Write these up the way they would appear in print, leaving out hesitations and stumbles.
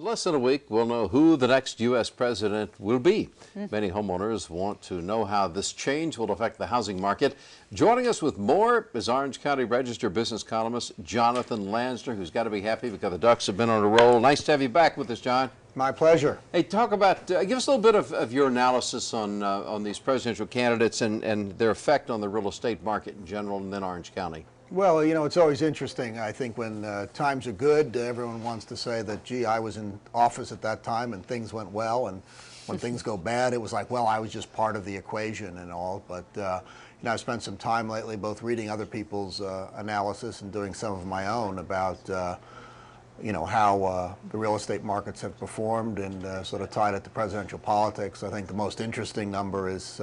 In less than a week, we'll know who the next U.S. president will be. Many homeowners want to know how this change will affect the housing market. Joining us with more is Orange County Register business columnist Jonathan Lansner, who's got to be happy because the Ducks have been on a roll. Nice to have you back with us, John. My pleasure. Hey, talk about, give us a little bit of your analysis on these presidential candidates and their effect on the real estate market in general and then Orange County. Well, you know, it's always interesting. I think when times are good, everyone wants to say that, gee, I was in office at that time and things went well. And when things go bad, it was like, well, I was just part of the equation and all. But, you know, I've spent some time lately both reading other people's analysis and doing some of my own about, you know, how the real estate markets have performed and sort of tied it to presidential politics. I think the most interesting number is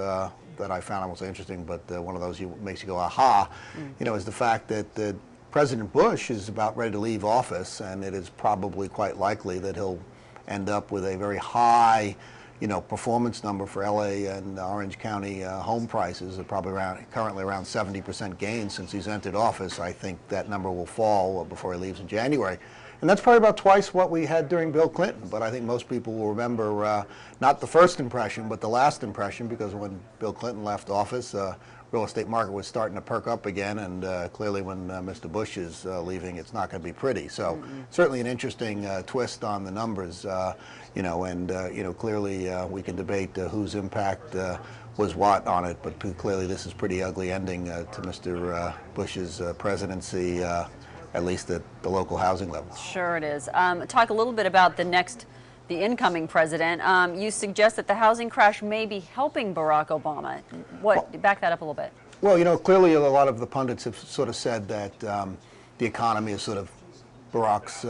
that I found, I won't say interesting, but one of those makes you go, aha, you know, is the fact that President Bush is about ready to leave office, and it is probably quite likely that he'll end up with a very high, you know, performance number for LA and Orange County home prices. Are probably currently around 70% gain since he's entered office. I think that number will fall before he leaves in January. And that's probably about twice what we had during Bill Clinton. But I think most people will remember not the first impression, but the last impression, because when Bill Clinton left office, real estate market was starting to perk up again. And clearly when Mr. Bush is leaving, it's not going to be pretty. So certainly an interesting twist on the numbers, you know, and, you know, clearly we can debate whose impact was what on it. But clearly this is pretty ugly ending to Mr. Bush's presidency. At least at the local housing level. Sure it is. Talk a little bit about the incoming president. You suggest that the housing crash may be helping Barack Obama. Back that up a little bit. Well, you know, clearly a lot of the pundits have sort of said that the economy is sort of Barack's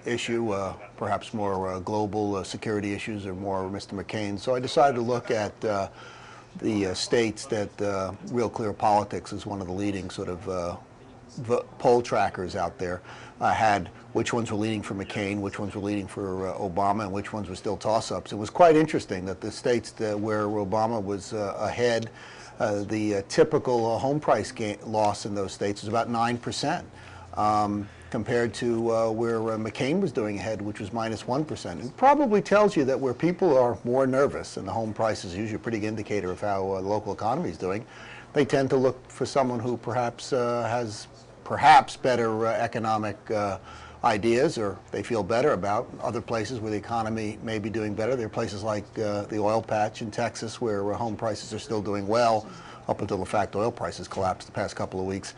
issue, perhaps more global security issues or more Mr. McCain. So I decided to look at the states that Real Clear Politics is one of the leading sort of poll trackers out there had which ones were leading for McCain, which ones were leading for Obama, and which ones were still toss-ups. It was quite interesting that the states where Obama was ahead, the typical home price loss in those states was about 9%, compared to where McCain was doing ahead, which was minus 1%. It probably tells you that where people are more nervous, and the home price is usually a pretty good indicator of how the local economy is doing, they tend to look for someone who perhaps has better economic ideas, or they feel better about other places where the economy may be doing better. There are places like the oil patch in Texas where home prices are still doing well, up until the fact oil prices collapsed the past couple of weeks.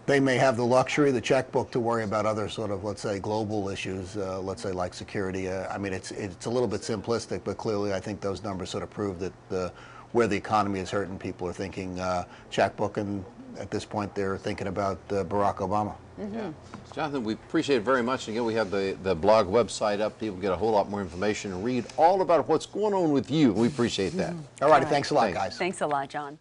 They may have the luxury, the checkbook, to worry about other sort of, let's say, global issues, let's say like security. I mean, it's a little bit simplistic, but clearly I think those numbers sort of prove that where the economy is hurting, people are thinking checkbook, and at this point they're thinking about Barack Obama. Yeah. Jonathan, we appreciate it very much. Again, we have the blog website up. People get a whole lot more information and read all about what's going on with you. We appreciate that. All righty, thanks a lot, guys. Thanks a lot, John.